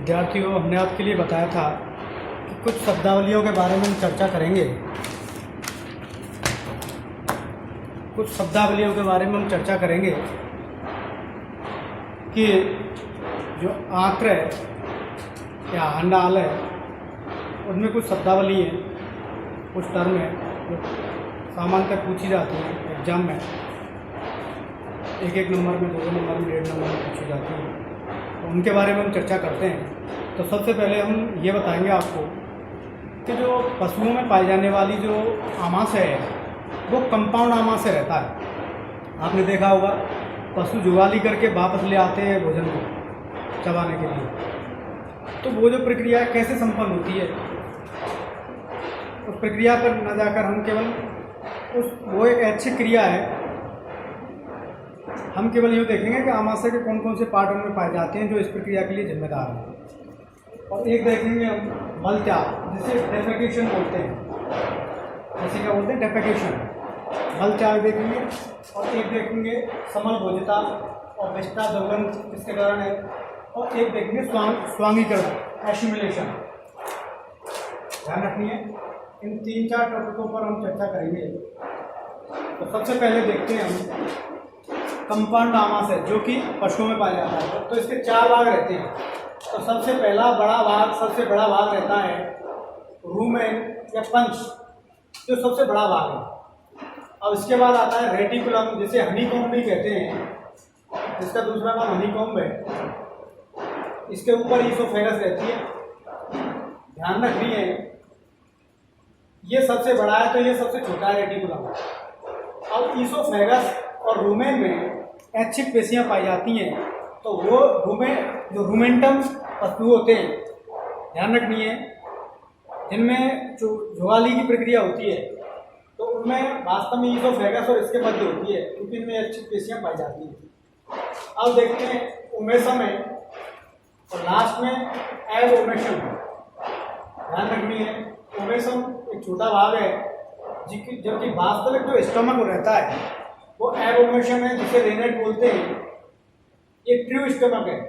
विद्यार्थियों, हमने आपके लिए बताया था कि कुछ शब्दावलियों के बारे में हम चर्चा करेंगे। कुछ शब्दावलियों के बारे में हम चर्चा करेंगे कि जो आंत्र है या हंडाल है, उनमें कुछ शब्दावली हैं, कुछ टर्म है जो सामान्यतः पूछी जाती हैं एग्जाम में। एक नंबर में, 2 नंबर में, 1.5 नंबर में पूछी जाती हैं, तो उनके बारे में हम चर्चा करते हैं। तो सबसे पहले हम ये बताएंगे आपको कि जो पशुओं में पाई जाने वाली जो आमाशय है वो कंपाउंड आमाशय रहता है। आपने देखा होगा पशु जुगाली करके वापस ले आते हैं भोजन को चबाने के लिए, तो वो जो प्रक्रिया कैसे संपन्न होती है, उस प्रक्रिया पर न जाकर हम केवल वो एक ऐच्छिक क्रिया है, हम केवल ये देखेंगे कि आमाशय के कौन कौन से पार्ट उनमें पाए जाते हैं जो इस प्रक्रिया के लिए जिम्मेदार हैं। और एक देखेंगे हम मलत्याग, जिसे डेफेकेशन बोलते हैं, जैसे क्या बोलते हैं डेफेकेशन, मलत्याग देखेंगे। और एक देखेंगे समलभोजिता और विष्टा दुर्गंध इसके कारण है। और एक देखेंगे स्वांगीकरण, एसिमिलेशन। ध्यान रखनी है, इन 3-4 टॉपिकों पर हम चर्चा करेंगे। तो सबसे पहले देखते हैं हम कंपाउंड आमाशय जो कि पशुओं में पाया जाता है। तो इसके 4 भाग रहते हैं। तो सबसे बड़ा भाग रहता है रूमेन या पंच, जो सबसे बड़ा भाग है। अब इसके बाद आता है रेटिकुलम, जिसे हनीकॉम्ब भी कहते हैं, इसका दूसरा नाम हनीकॉम्ब है। इसके ऊपर ईसोफेगस रहती है। ध्यान रखनी है, ये सबसे बड़ा है तो ये सबसे छोटा है रेटिकुलम। अब ईसोफेगस और रूमेन में ऐच्छिक पेशियां पाई जाती हैं, तो वो जो रूमेंटम पशु होते हैं, ध्यान रखनी है, जिनमें जो जुगाली की प्रक्रिया होती है, तो उनमें वास्तव में ईसोफेगस और इसके मध्य होती है, क्योंकि इनमें ऐच्छिक पेशियां पाई जाती हैं। अब देखते हैं उमेशम है और लास्ट में एब ओमेशम। ध्यान रखनी है, उमेशम एक छोटा भाग है, जबकि वास्तविक जो स्टमक रहता है वो एबोमेशन है, जिसे रेनेट बोलते हैं। ये ट्रू स्टमक है।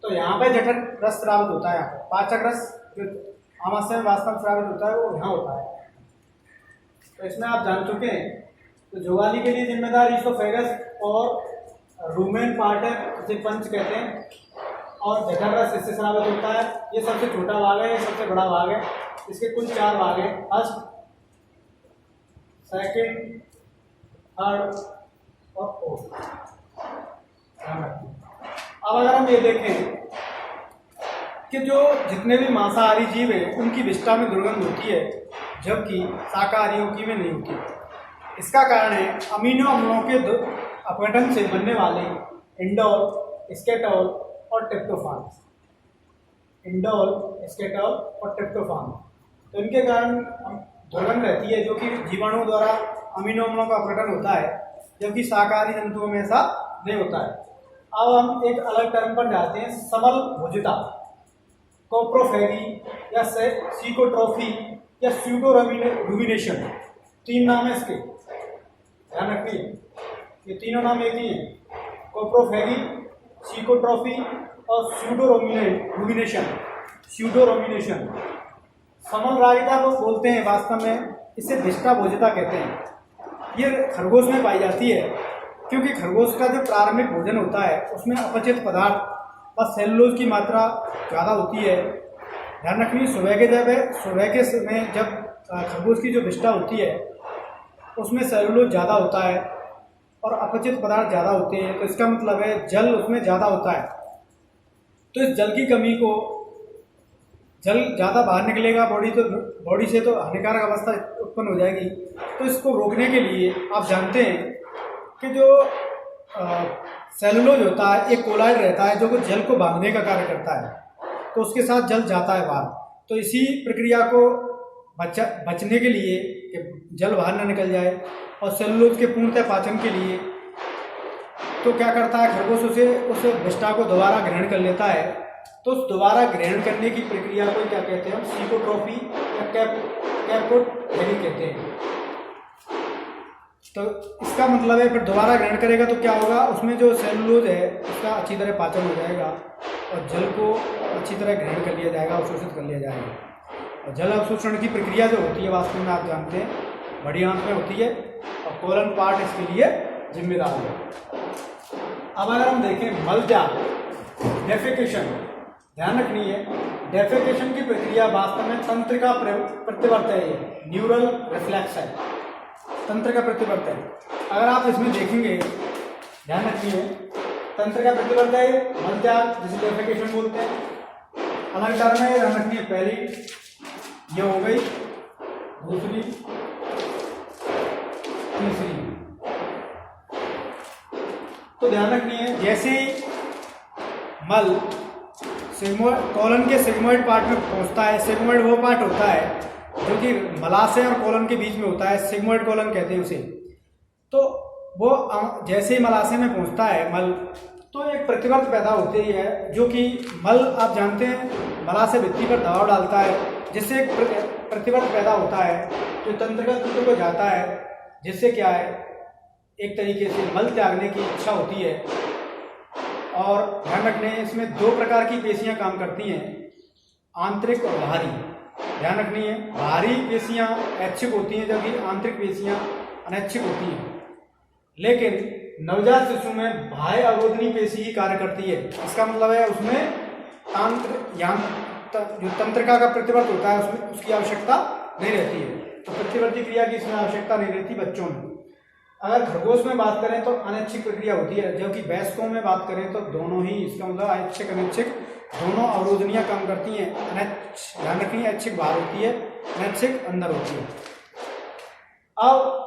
तो यहाँ पे जठर रस स्रावित होता है, पाचक रस जो आमाशय में वास्तव में स्रावित होता है वो यहाँ होता है। तो इसमें आप जान चुके हैं, तो जुगाली के लिए जिम्मेदार ईसोफेगस और रूमेन पार्ट है, जिसे पंच कहते हैं, और जठर रस इससे स्रावित होता है। ये सबसे छोटा भाग है, ये सबसे बड़ा भाग है। इसके कुल 4 भाग हैं, फर्स्ट, सेकेंड, थर्ड और फोर्थ। अब अगर हम ये देखें कि जो जितने भी मांसाहारी जीव हैं उनकी विष्ठा में दुर्गंध होती है, जबकि शाकाहारियों की में नहीं होती। इसका कारण है अमीनो अम्लों के अपघटन से बनने वाले इंडोल, स्केटोल और ट्रिप्टोफान। इंडोल, स्केटोल और ट्रिप्टोफान, तो इनके कारण दुर्गंध रहती है, जो कि जीवाणुओं द्वारा अमीनो अम्लों का अपघटन होता है, जबकि शाकाहारी जंतुओं में ऐसा नहीं होता है। अब हम एक अलग टर्म पर जाते हैं, समलभोजिता, कोप्रोफेगी या सीकोट्रोफी या स्यूडोरुमिनेशन, 3 नाम है इसके। ध्यान रखिए, ये तीनों नाम एक ही हैं, कोप्रोफेगी, सीकोट्रोफी और स्यूडोरुमिनेशन। समलरागिता को बोलते हैं, वास्तव में इसे विष्ठा भोजिता कहते हैं। ये खरगोश में पाई जाती है, क्योंकि खरगोश का जो प्रारंभिक भोजन होता है उसमें अपचित पदार्थ व सेलुलोज की मात्रा ज़्यादा होती है। ध्यान रखनी, सुबह के समय जब खरगोश की जो विष्ठा होती है उसमें सेलुलोज ज़्यादा होता है और अपचित पदार्थ ज़्यादा होते हैं, तो इसका मतलब है जल उसमें ज़्यादा होता है। तो इस जल की कमी को, जल ज़्यादा बाहर निकलेगा बॉडी से तो हानिकारक अवस्था उत्पन्न हो जाएगी। तो इसको रोकने के लिए आप जानते हैं कि जो सेलुलोज होता है एक कोलाइड रहता है, जो कि जल को बांधने का कार्य करता है, तो उसके साथ जल जाता है बाहर। तो इसी प्रक्रिया को बचने के लिए कि जल बाहर न निकल जाए और सेलुलोज के पूर्णतः पाचन के लिए, तो क्या करता है खरगोश, उस विष्ठा को दोबारा ग्रहण कर लेता है। तो उस दोबारा ग्रहण करने की प्रक्रिया को क्या कहते हैं, सीकोट्रोफी या कैप्रोफेगी कहते हैं। तो इसका मतलब है फिर दोबारा ग्रहण करेगा तो क्या होगा, उसमें जो सेलुलोज है उसका अच्छी तरह पाचन हो जाएगा और जल को अच्छी तरह ग्रहण कर लिया जाएगा, अवशोषित कर लिया जाएगा। और जल अवशोषण की प्रक्रिया जो होती है वास्तव में आप जानते हैं बड़ी आंत में होती है और कोलन पार्ट इसके लिए जिम्मेदार है। अब अगर हम देखें मल त्याग, डेफिकेशन, ध्यान रखनी है डेफिकेशन की प्रक्रिया वास्तव में तंत्र का प्रतिवर्त है, ये न्यूरल रिफ्लेक्स है, तंत्र का प्रतिवर्त है। अगर आप इसमें देखेंगे, ध्यान रखिए, तंत्र का प्रतिवर्त है मल त्याग जिसे डेफिकेशन बोलते हैं। अलग टर्म है, ध्यान रखिए, पहली ये हो गई, दूसरी, तीसरी। तो ध्यान रखिए जैसे मल कोलन के सिग्मोइड पार्ट में पहुंचता है, सिग्मोइड वो पार्ट होता है जो कि मलाशय और कोलन के बीच में होता है, सिग्मोइड कोलन कहते हैं उसे। तो वो जैसे ही मलाशय में पहुंचता है मल, तो एक प्रतिवर्त पैदा होती है जो कि मल आप जानते हैं मलाशय भित्ति पर दबाव डालता है, जिससे एक प्रतिवर्त पैदा होता है जो तंत्रिका तंत्र को जाता है, जिससे क्या है एक तरीके से मल त्यागने की इच्छा होती है। और ध्यान रखने इसमें दो प्रकार की पेशियां काम करती हैं, आंतरिक और बाहरी। ध्यान रखनी है बाहरी पेशियां ऐच्छिक होती हैं जबकि आंतरिक पेशियां अनैच्छिक होती हैं। लेकिन नवजात शिशु में बाह्य अवरोधनी पेशी ही कार्य करती है। इसका मतलब है उसमें जो तंत्रिका का प्रतिवर्त होता है उसमें उसकी आवश्यकता नहीं रहती है, तो प्रतिवर्ती क्रिया की इसमें आवश्यकता नहीं रहती बच्चों में। अगर खरगोश में बात करें तो अनैच्छिक प्रक्रिया होती है, जबकि वयस्कों में बात करें तो दोनों ही, इसका मतलब ऐच्छिक अनैच्छिक दोनों अवरोधनियां काम करती हैं। ध्यान रखिए ऐच्छिक बाहर होती है, अनैच्छिक अंदर होती है। अब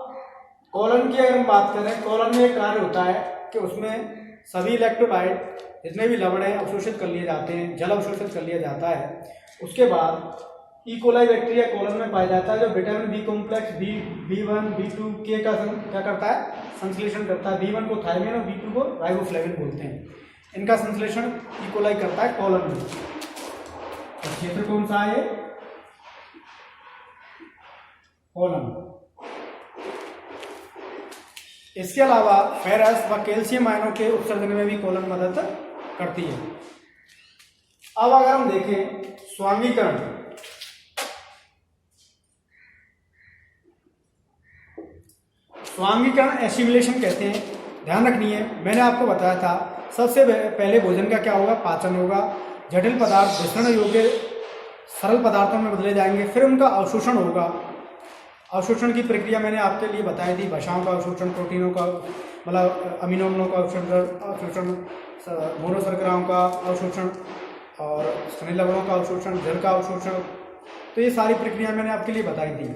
कोलन की अगर हम बात करें, कोलन में एक कार्य होता है कि उसमें सभी इलेक्ट्रोलाइट जितने भी लवण हैं अवशोषित कर लिए जाते हैं, जल अवशोषित कर लिया जाता है। उसके बाद इकोलाई बैक्टीरिया कोलन में पाया जाता है जो vitamin B complex B1, B2, K का क्या करता है, संश्लेषण करता है। B1 को थायमिन और B2 को राइबोफ्लेविन बोलते हैं। इनका संश्लेषण इकोलाई करता है कोलन में। तो क्षेत्र कौन सा है, कोलन। इसके अलावा फेरस व कैल्शियम आयनों के उत्सर्जन में भी कोलन मदद करती है। अब अगर हम देखें स्वांगीकरण, स्वांगीकरण एसिमिलेशन कहते हैं। ध्यान रखनी है मैंने आपको बताया था सबसे पहले भोजन का क्या होगा, पाचन होगा, जटिल पदार्थ विसरण योग्य सरल पदार्थों में बदले जाएंगे, फिर उनका अवशोषण होगा। अवशोषण की प्रक्रिया मैंने आपके लिए बताई थी, वसाओं का अवशोषण, प्रोटीनों का मतलब अमीनो अम्लों का अवशोषण, मोनोशर्कराओं का अवशोषण और खनिज लवणों का अवशोषण, जल का अवशोषण। तो ये सारी प्रक्रिया मैंने आपके लिए बताई थी।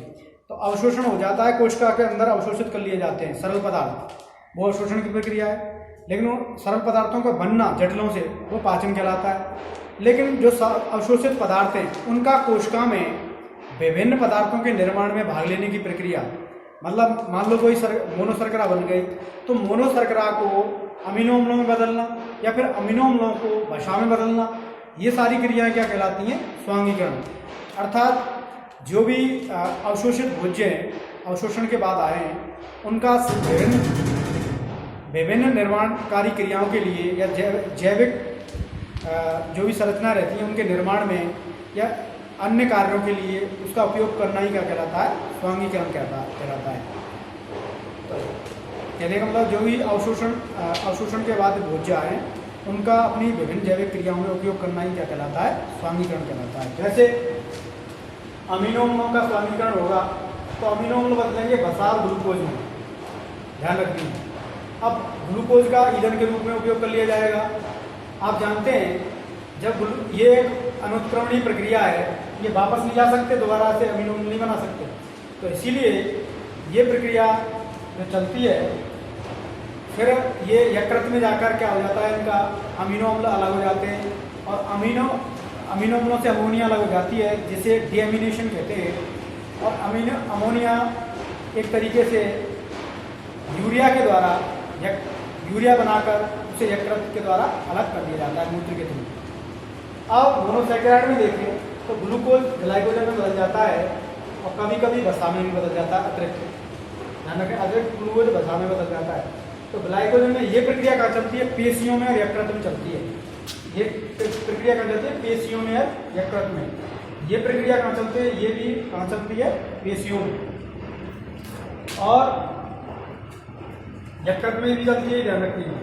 तो अवशोषण हो जाता है, कोशिका के अंदर अवशोषित कर लिए जाते हैं सरल पदार्थ, वो अवशोषण की प्रक्रिया है। लेकिन वो सरल पदार्थों का बनना जटिलों से वो पाचन कहलाता है। लेकिन जो अवशोषित पदार्थ हैं उनका कोशिका में विभिन्न पदार्थों के निर्माण में भाग लेने की प्रक्रिया, मतलब मान लो कोई मोनोशर्करा बन गई तो मोनोशर्करा को अमीनो अम्लों में बदलना या फिर अमीनो अम्लों को वसा में बदलना, ये सारी क्रियाएं क्या कहलाती हैं, स्वांगीकरण। अर्थात जो भी अवशोषित भोज्य अवशोषण के बाद आए हैं उनका विभिन्न निर्माणकारी क्रियाओं के लिए या जैविक जो भी संरचना रहती है उनके निर्माण में या अन्य कार्यों के लिए उसका उपयोग करना ही क्या कहलाता है, स्वांगीकरण कहलाता है। कहने का मतलब जो भी अवशोषण के बाद भोज्य आए उनका अपनी विभिन्न जैविक क्रियाओं में उपयोग करना ही क्या कहलाता है, स्वांगीकरण कहलाता है। जैसे अमीनो अम्लों का स्वांगीकरण होगा तो अमीनो अम्ल बदलेंगे वसा और ग्लूकोज में, ध्यान रखिए। अब ग्लूकोज का ईंधन के रूप में उपयोग कर लिया जाएगा। आप जानते हैं जब ये अनुत्क्रमणीय प्रक्रिया है, ये वापस नहीं जा सकते, दोबारा से अमीनो अम्ल नहीं बना सकते, तो इसीलिए ये प्रक्रिया जो चलती है फिर ये यकृत में जाकर क्या हो जाता है, इनका अमीनो अम्ल अलग हो जाते हैं और अमीनो अम्लों से अमोनिया अलग हो जाती है जिसे डीएमिनेशन कहते हैं। और अमोनिया एक तरीके से यूरिया के द्वारा यूरिया बनाकर उसे यकृत के द्वारा अलग कर दिया जाता है मूत्र के थ्रू। अब मोनोसैकेराइड में देखें तो ग्लूकोज ग्लाइकोजन में बदल जाता है और कभी कभी वसा में भी बदल जाता है, ध्यान रखें, अतिरिक्त ग्लूकोज वसा में बदल जाता है। तो ग्लाइकोजन में ये प्रक्रिया कहाँ चलती है, पेशियों में और यकृत में चलती है। ये प्रक्रिया कहाँ चलती है? पेशियों में या यकृत में। ये प्रक्रिया कहाँ चलती है? ये भी कहाँ चलती है? पेशियों में। और यकृत में भी चलती है, ध्यान रखिए।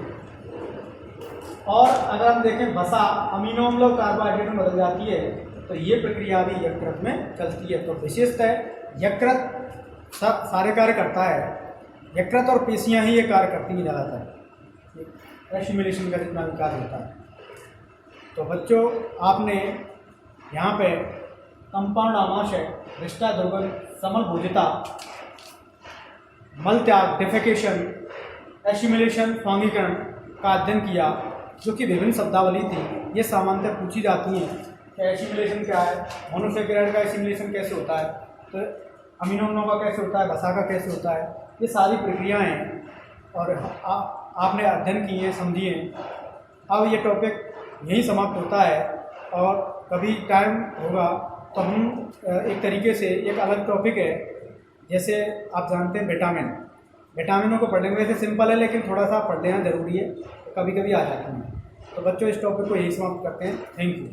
और अगर हम देखें वसा अमीनो अम्ल और कार्बोहाइड्रेट में बदल जाती है तो ये प्रक्रिया भी यकृत में चलती है। तो विशेषतः यकृत सारे कार्य करता है, यकृत और पेशियां ही ये कार्य करती हैं ज़्यादातर, एसिमिलेशन का जितना भी कार्य होता है। तो बच्चों आपने यहाँ पे कंपाउंड आमाशय, विष्टा दुर्गंध, समलभोजिता, मल त्याग, डिफेकेशन, एसिमिलेशन, स्वांगीकरण का अध्ययन किया, जो कि विभिन्न शब्दावली थी। ये सामान्यतः पूछी जाती हैं कि एसिमिलेशन क्या है, मोनोसेकेराइड का एसिमिलेशन कैसे होता है, तो अमीनो अम्लों का कैसे होता है, वसा का कैसे होता है, ये सारी प्रक्रियाएं हैं और आपने अध्ययन किए हैं, समझिए। अब ये टॉपिक यहीं समाप्त होता है और कभी टाइम होगा तो हम एक तरीके से एक अलग टॉपिक है, जैसे आप जानते हैं विटामिनों को पढ़ने में वैसे सिंपल है लेकिन थोड़ा सा पढ़ लेना ज़रूरी है, कभी कभी आ जाते हैं। तो बच्चों इस टॉपिक को यही समाप्त करते हैं। Thank you.